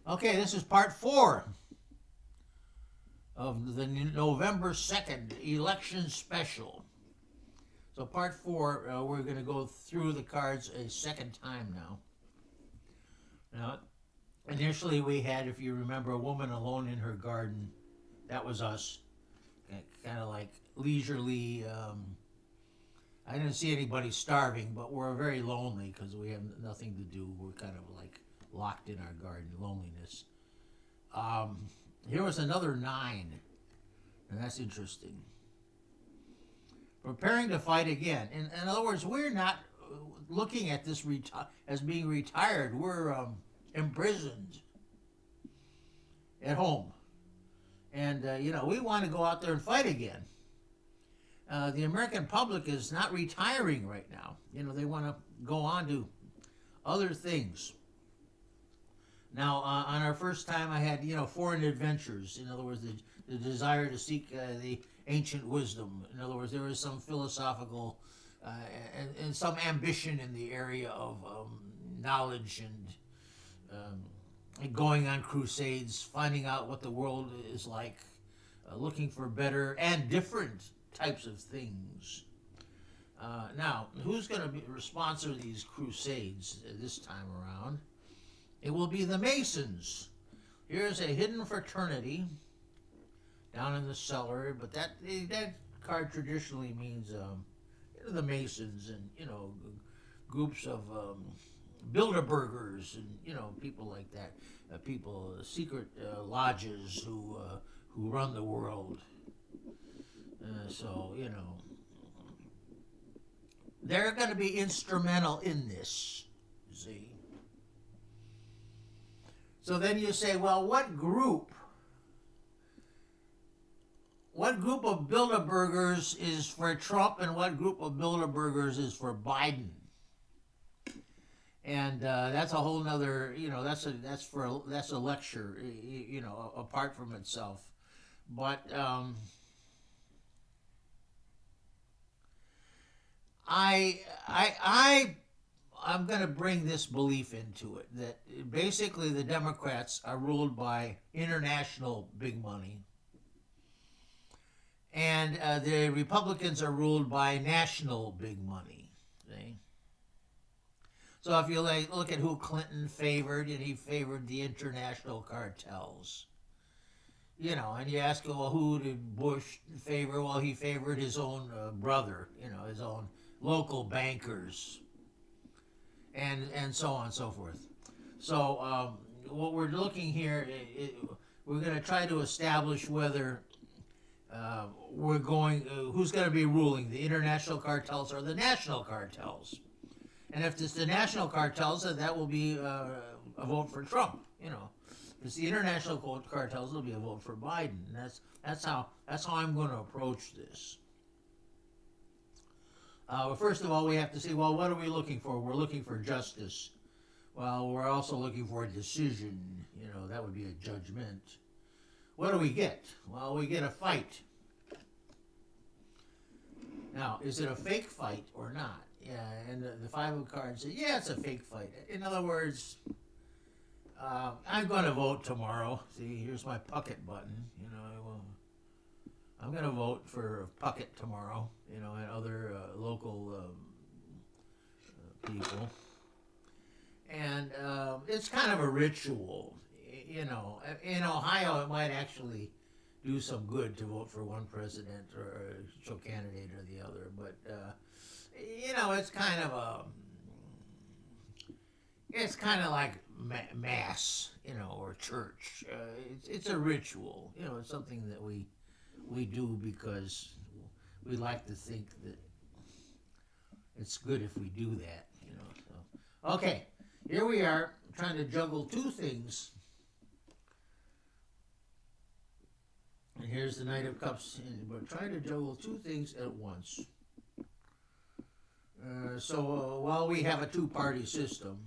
Okay, this is part 4 of the November 2nd election special. So, part 4, we're going to go through the cards a second time now. Now, initially we had, if you remember, a woman alone in her garden. That was us. Kind of like leisurely. I didn't see anybody starving, but we're very lonely because we have nothing to do. We're kind of like locked in our garden, loneliness. Um, Here was another 9, and that's interesting. Preparing to fight again. In other words, we're not looking at this as being retired. We're imprisoned at home. And, we want to go out there and fight again. The American public is not retiring right now. They want to go on to other things. Now, on our first time, I had, foreign adventures. In other words, the desire to seek the ancient wisdom. In other words, there was some philosophical and some ambition in the area of knowledge and going on crusades, finding out what the world is like, looking for better and different types of things. Now, who's going to sponsor these crusades this time around? It will be the Masons. Here's a hidden fraternity down in the cellar, but that card traditionally means the Masons and groups of Bilderbergers and people like that, people secret lodges who run the world. So they're going to be instrumental in this. You see. So then you say, well, what group of Bilderbergers is for Trump and what group of Bilderbergers is for Biden? And that's a whole nother, that's a lecture, apart from itself. But I'm going to bring this belief into it that basically the Democrats are ruled by international big money, and the Republicans are ruled by national big money. See? So if you look at who Clinton favored, and he favored the international cartels. And you ask, well, who did Bush favor? Well, he favored his own brother, his own local bankers, and so on and so forth. So what we're looking here, we're going to try to establish whether who's going to be ruling, the international cartels or the national cartels. And if it's the national cartels, then that will be a vote for Trump. If it's the international cartels, it'll be a vote for Biden. That's how I'm going to approach this. First of all, we have to see, well, what are we looking for? We're looking for justice. Well, we're also looking for a decision. That would be a judgment. What do we get? Well, we get a fight. Now, is it a fake fight or not? Yeah, and the 5 of cards say, yeah, it's a fake fight. In other words, I'm going to vote tomorrow. See, here's my Puckett button. I'm going to vote for Puckett tomorrow, and other local people. And it's kind of a ritual. In Ohio, it might actually do some good to vote for one president or so candidate or the other. But, it's kind of like mass, or church. It's a ritual. It's something that we do because we like to think that it's good if we do that. So. Okay, here we are trying to juggle 2 things. And here's the Knight of Cups. We're trying to juggle 2 things at once. So while we have a 2-party system,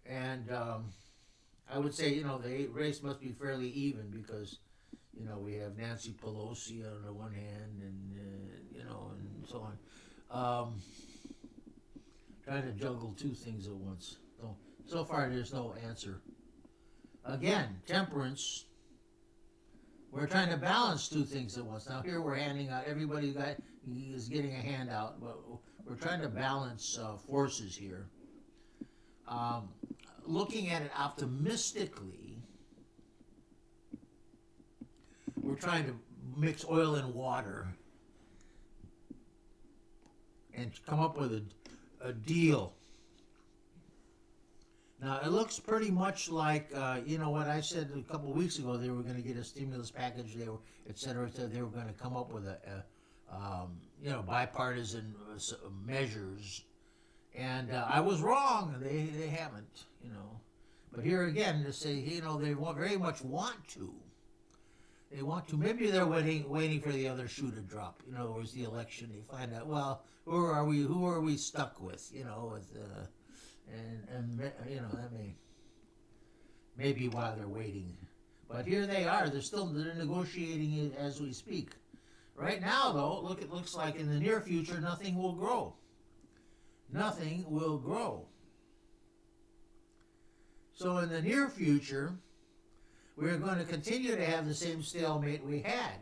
and I would say, the race must be fairly even because, we have Nancy Pelosi on the one hand and so on. Trying to juggle 2 things at once. So far, there's no answer. Again, temperance. We're trying to balance two things at once. Now here we're handing out, everybody is getting a handout, but we're trying to balance forces here. Looking at it optimistically, we're trying to mix oil and water and come up with a deal. Now, it looks pretty much like, what I said a couple of weeks ago, they were going to get a stimulus package, et cetera, they were going to come up with bipartisan measures. And I was wrong. They haven't, But here again, to say, they very much want to. They want to. Maybe they're waiting for the other shoe to drop. In other words, the election. They find out, well, who are we stuck with? And that may be why they're waiting. But here they are. They're negotiating it as we speak. Right now, though, it looks like in the near future nothing will grow. Nothing will grow. So in the near future, we're going to continue to have the same stalemate we had.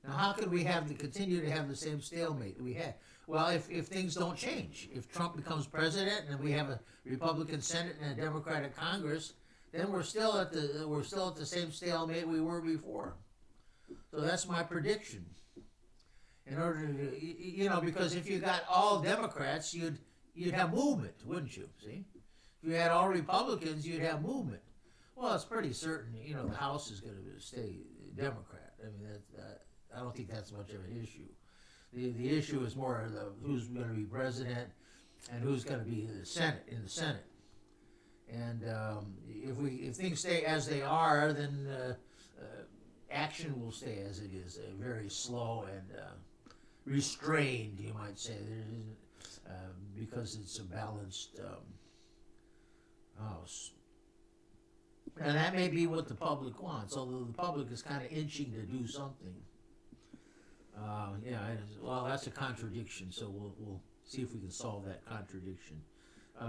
Now, how could we continue to have the same stalemate we had? Well, if things don't change, if Trump becomes president and we have a Republican Senate and a Democratic Congress, then we're still at the same stalemate we were before. So that's my prediction. In order to, because if you got all Democrats, you'd have movement, wouldn't you? See, if you had all Republicans, you'd have movement. Well, it's pretty certain, the House is going to stay Democrat. I mean, I don't think that's much of an issue. The issue is more who's going to be president and who's going to be in the Senate. And if things stay as they are, then action will stay as it is, very slow and restrained, you might say. Because it's a balanced house. And that may be what the public wants, although the public is kind of inching to do something. Well, that's a contradiction, so we'll see if we can solve that contradiction.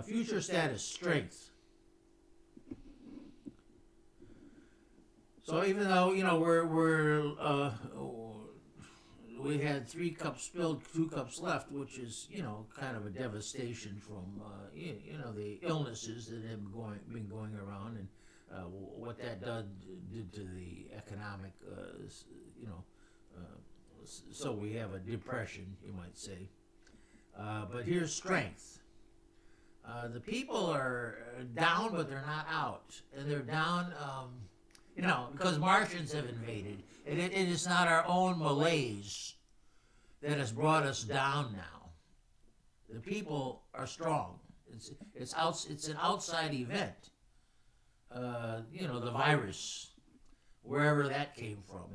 Future status, strength. So even though, we had 3 cups spilled, 2 cups left, which is, kind of a devastation from, the illnesses that have been going around and what that did to the economic, so we have a depression, you might say. But here's strength. The people are down, but they're not out. And they're down, because Martians have invaded. And it is not our own malaise that has brought us down now. The people are strong. It's an outside event. The virus, wherever that came from.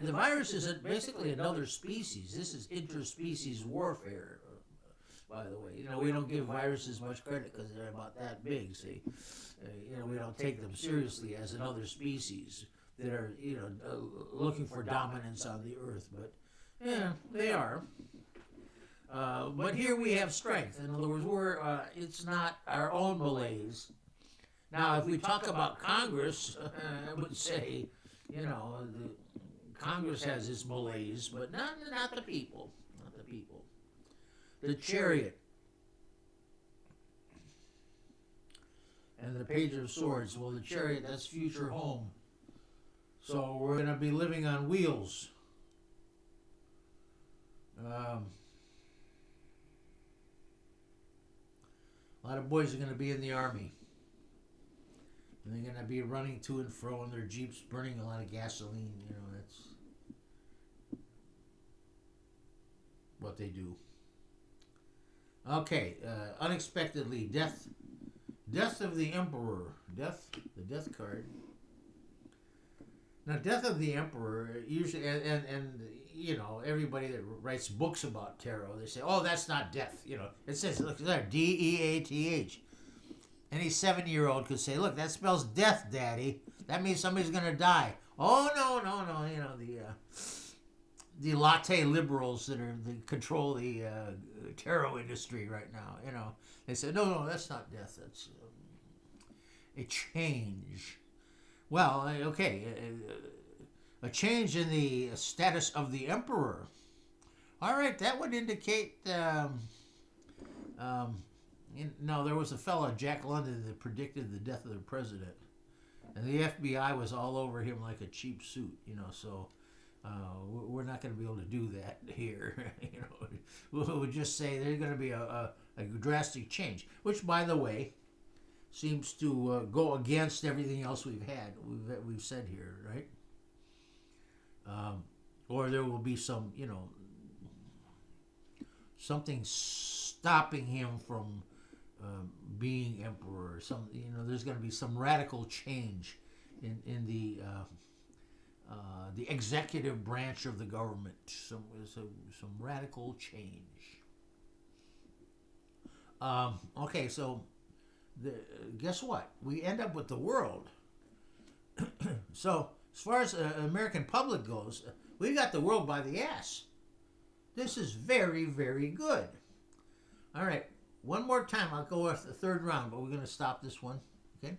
The virus is basically another species. This is interspecies warfare, by the way. We don't give viruses much credit because they're about that big, see. We don't take them seriously as another species that are, looking for dominance on the earth. But, they are. But here we have strength. In other words, it's not our own malaise. Now, if we talk about Congress, I would say, Congress has its malaise, but not the people. Not the people. The chariot. And the Page of Swords. Well, the chariot, that's future home. So we're going to be living on wheels. A lot of boys are going to be in the Army. And they're going to be running to and fro in their Jeeps, burning a lot of gasoline. That's what they do. Okay, unexpectedly, death of the Emperor. The death card. Now, death of the Emperor, usually, and everybody that writes books about tarot, they say, oh, that's not death. It says, look there, D-E-A-T-H. Any 7-year-old could say, look, that spells death, Daddy. That means somebody's going to die. Oh, no. the latte liberals that control the taro industry right now. You know, they said, no, no, that's not death. That's a change. Well, okay, a change in the status of the emperor. All right, that would indicate. No, there was a fellow, Jack London, that predicted the death of the president, and the FBI was all over him like a cheap suit. You know, so. We're not going to be able to do that here. You know, we'll just say there's going to be a drastic change, which, by the way, seems to go against everything else we've said here, right? Or there will be some, you know, something stopping him from being emperor. Some, you know, there's going to be some radical change in the executive branch of the government. Some radical change. Okay, so guess what? We end up with the world. So as far as American public goes, we got the world by the ass. This is very, very good. All right, one more time. I'll go with the third round, but we're going to stop this one. Okay.